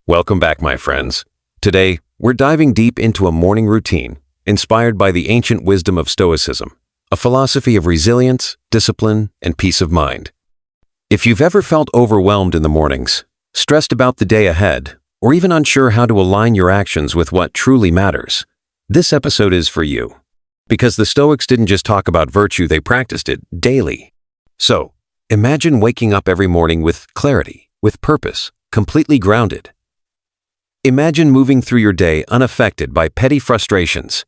Welcome back, my friends. Today, we're diving deep into a morning routine inspired by the ancient wisdom of Stoicism, a philosophy of resilience, discipline, and peace of mind. If you've ever felt overwhelmed in the mornings, stressed about the day ahead, or even unsure how to align your actions with what truly matters, this episode is for you. Because the Stoics didn't just talk about virtue, they practiced it daily. So, imagine waking up every morning with clarity, with purpose, completely grounded. Imagine moving through your day unaffected by petty frustrations,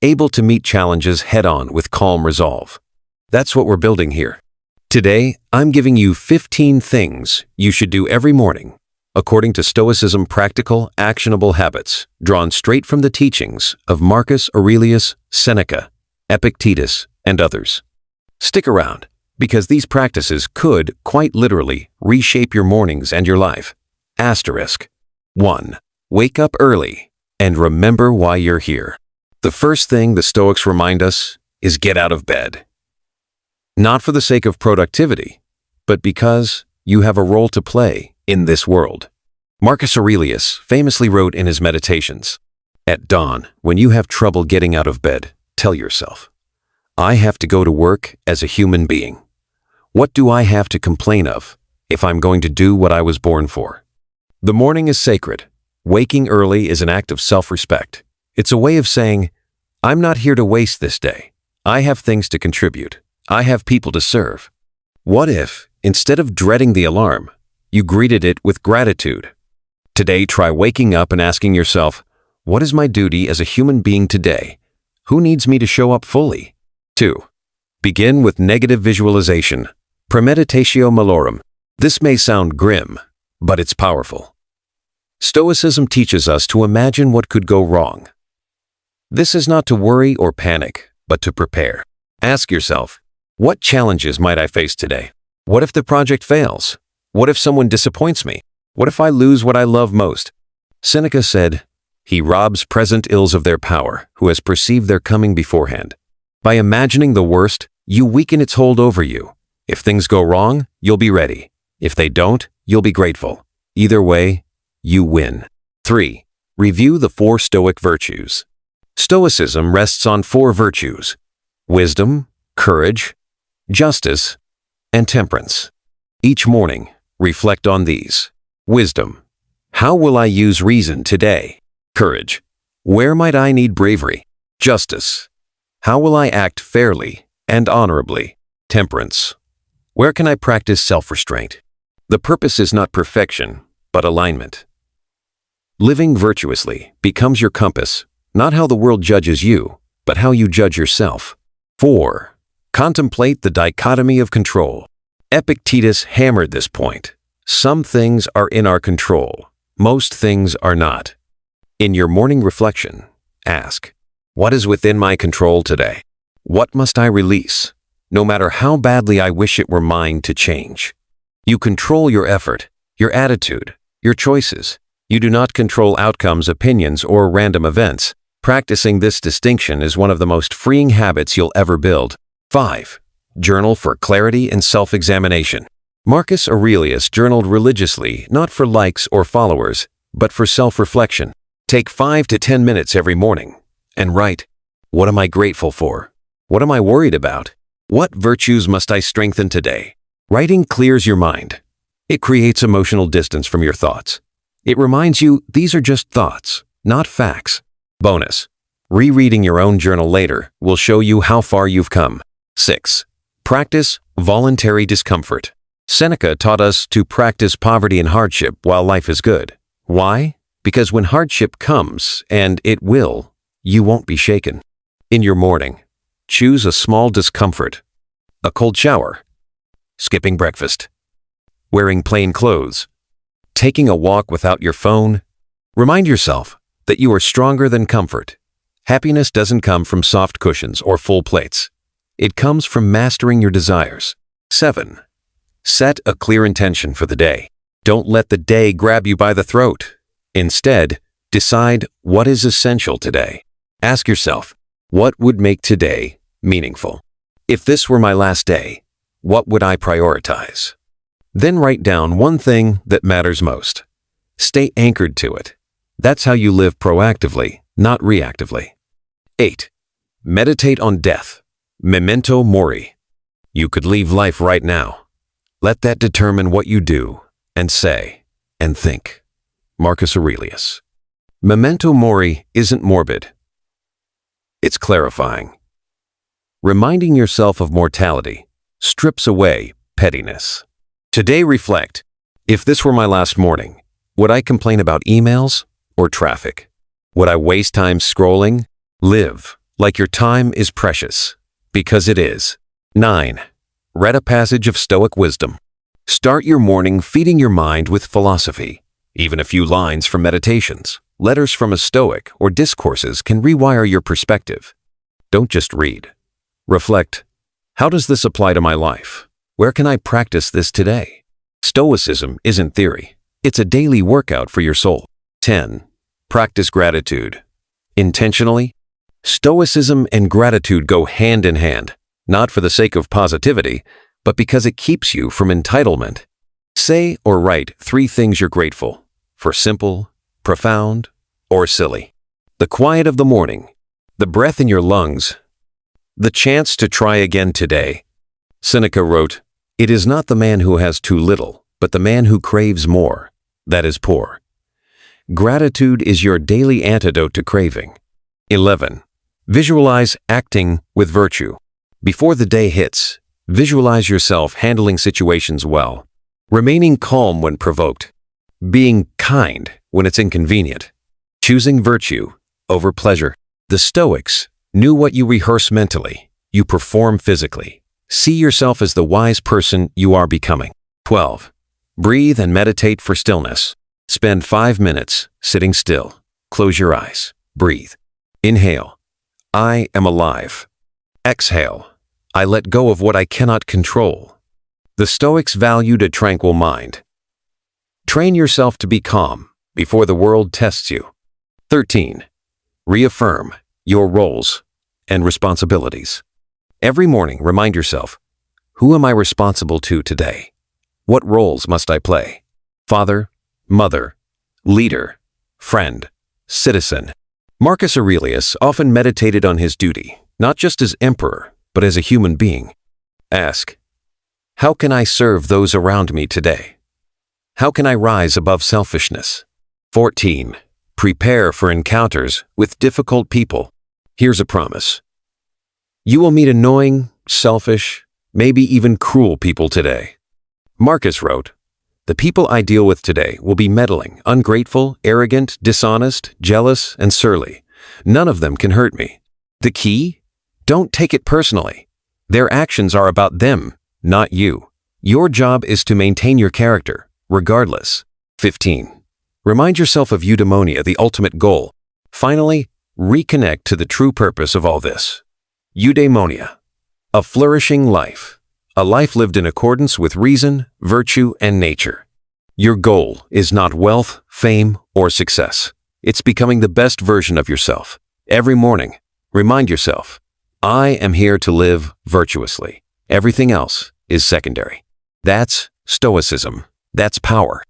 able to meet challenges head-on with calm resolve. That's what we're building here. Today, I'm giving you 15 things you should do every morning, according to Stoicism practical, actionable habits drawn straight from the teachings of Marcus Aurelius, Seneca, Epictetus, and others. Stick around, because these practices could, quite literally, reshape your mornings and your life. Asterisk. 1. Wake up early and remember why you're here. The first thing the Stoics remind us is get out of bed. Not for the sake of productivity, but because you have a role to play in this world. Marcus Aurelius famously wrote in his Meditations, "At dawn, when you have trouble getting out of bed, tell yourself, I have to go to work as a human being. What do I have to complain of if I'm going to do what I was born for?" The morning is sacred. Waking early is an act of self-respect. It's a way of saying, I'm not here to waste this day. I have things to contribute. I have people to serve. What if, instead of dreading the alarm, you greeted it with gratitude? Today, try waking up and asking yourself, what is my duty as a human being today? Who needs me to show up fully? 2. Begin with negative visualization. Premeditatio malorum. This may sound grim, but it's powerful. Stoicism teaches us to imagine what could go wrong. This is not to worry or panic, but to prepare. Ask yourself, what challenges might I face today? What if the project fails? What if someone disappoints me? What if I lose what I love most? Seneca said, he robs present ills of their power who has perceived their coming beforehand. By imagining the worst, you weaken its hold over you. If things go wrong, you'll be ready. If they don't, you'll be grateful. Either way, you win. 3. Review the 4 Stoic virtues. Stoicism rests on 4 virtues: wisdom, courage, justice, and temperance. Each morning, reflect on these. Wisdom. How will I use reason today? Courage. Where might I need bravery? Justice. How will I act fairly and honorably? Temperance. Where can I practice self-restraint? The purpose is not perfection, but alignment. Living virtuously becomes your compass, not how the world judges you, but how you judge yourself. 4. Contemplate the dichotomy of control. Epictetus hammered this point. Some things are in our control. Most things are not. In your morning reflection, ask, what is within my control today? What must I release, no matter how badly I wish it were mine to change? You control your effort, your attitude, your choices. You do not control outcomes, opinions, or random events. Practicing this distinction is one of the most freeing habits you'll ever build. 5. Journal for clarity and self-examination. Marcus Aurelius journaled religiously, not for likes or followers, but for self-reflection. Take 5 to 10 minutes every morning and write, what am I grateful for? What am I worried about? What virtues must I strengthen today? Writing clears your mind. It creates emotional distance from your thoughts. It reminds you these are just thoughts, not facts. Bonus. Rereading your own journal later will show you how far you've come. 6. Practice voluntary discomfort. Seneca taught us to practice poverty and hardship while life is good. Why? Because when hardship comes, and it will, you won't be shaken. In your morning, choose a small discomfort. A cold shower. Skipping breakfast. Wearing plain clothes. Taking a walk without your phone. Remind yourself that you are stronger than comfort. Happiness doesn't come from soft cushions or full plates. It comes from mastering your desires. 7. Set a clear intention for the day. Don't let the day grab you by the throat. Instead, decide what is essential today. Ask yourself, what would make today meaningful? If this were my last day, what would I prioritize? Then write down one thing that matters most. Stay anchored to it. That's how you live proactively, not reactively. 8. Meditate on death. Memento mori. You could leave life right now. Let that determine what you do, and say, and think. Marcus Aurelius. Memento mori isn't morbid. It's clarifying. Reminding yourself of mortality strips away pettiness. Today reflect. If this were my last morning, would I complain about emails or traffic? Would I waste time scrolling? Live like your time is precious, because it is. 9. Read a passage of Stoic wisdom. Start your morning feeding your mind with philosophy. Even a few lines from meditations, letters from a Stoic, or discourses can rewire your perspective. Don't just read. Reflect. How does this apply to my life? Where can I practice this today? Stoicism isn't theory. It's a daily workout for your soul. 10. Practice gratitude. Intentionally. Stoicism and gratitude go hand in hand, not for the sake of positivity, but because it keeps you from entitlement. Say or write 3 things you're grateful for: simple, profound, or silly. The quiet of the morning, the breath in your lungs, the chance to try again today. Seneca wrote, "It is not the man who has too little, but the man who craves more, that is poor." Gratitude is your daily antidote to craving. 11. Visualize acting with virtue. Before the day hits, visualize yourself handling situations well, remaining calm when provoked, being kind when it's inconvenient, choosing virtue over pleasure. The Stoics knew what you rehearse mentally, you perform physically. See yourself as the wise person you are becoming. 12. Breathe and meditate for stillness. Spend 5 minutes sitting still. Close your eyes. Breathe. Inhale. I am alive. Exhale. I let go of what I cannot control. The Stoics valued a tranquil mind. Train yourself to be calm before the world tests you. 13. Reaffirm your roles and responsibilities. Every morning, remind yourself, who am I responsible to today? What roles must I play? Father, mother, leader, friend, citizen. Marcus Aurelius often meditated on his duty, not just as emperor, but as a human being. Ask, how can I serve those around me today? How can I rise above selfishness? 14. Prepare for encounters with difficult people. Here's a promise. You will meet annoying, selfish, maybe even cruel people today. Marcus wrote, "The people I deal with today will be meddling, ungrateful, arrogant, dishonest, jealous, and surly. None of them can hurt me. The key? Don't take it personally. Their actions are about them, not you. Your job is to maintain your character, regardless." 15. Remind yourself of eudaimonia, the ultimate goal. Finally, reconnect to the true purpose of all this. Eudaimonia, a flourishing life, a life lived in accordance with reason, virtue, and nature. Your goal is not wealth, fame, or success. It's becoming the best version of yourself. Every morning, remind yourself, I am here to live virtuously. Everything else is secondary. That's Stoicism. That's power.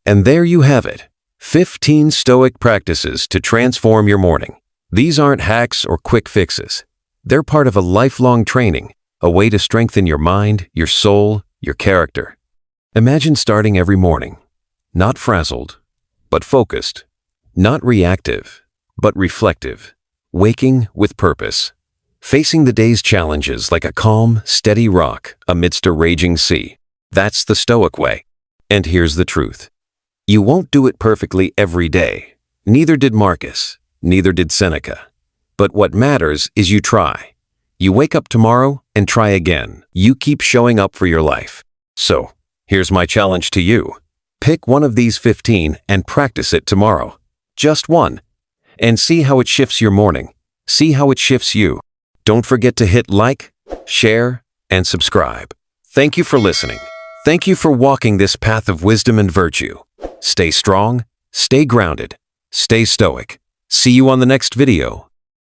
And there you have it. 15 Stoic practices to transform your morning. These aren't hacks or quick fixes. They're part of a lifelong training, a way to strengthen your mind, your soul, your character. Imagine starting every morning, not frazzled, but focused, not reactive, but reflective, waking with purpose, facing the day's challenges like a calm, steady rock amidst a raging sea. That's the Stoic way. And here's the truth. You won't do it perfectly every day. Neither did Marcus, neither did Seneca. But what matters is you try. You wake up tomorrow and try again. You keep showing up for your life. So, here's my challenge to you. Pick one of these 15 and practice it tomorrow. Just one. And see how it shifts your morning. See how it shifts you. Don't forget to hit like, share, and subscribe. Thank you for listening. Thank you for walking this path of wisdom and virtue. Stay strong, stay grounded, stay stoic. See you on the next video.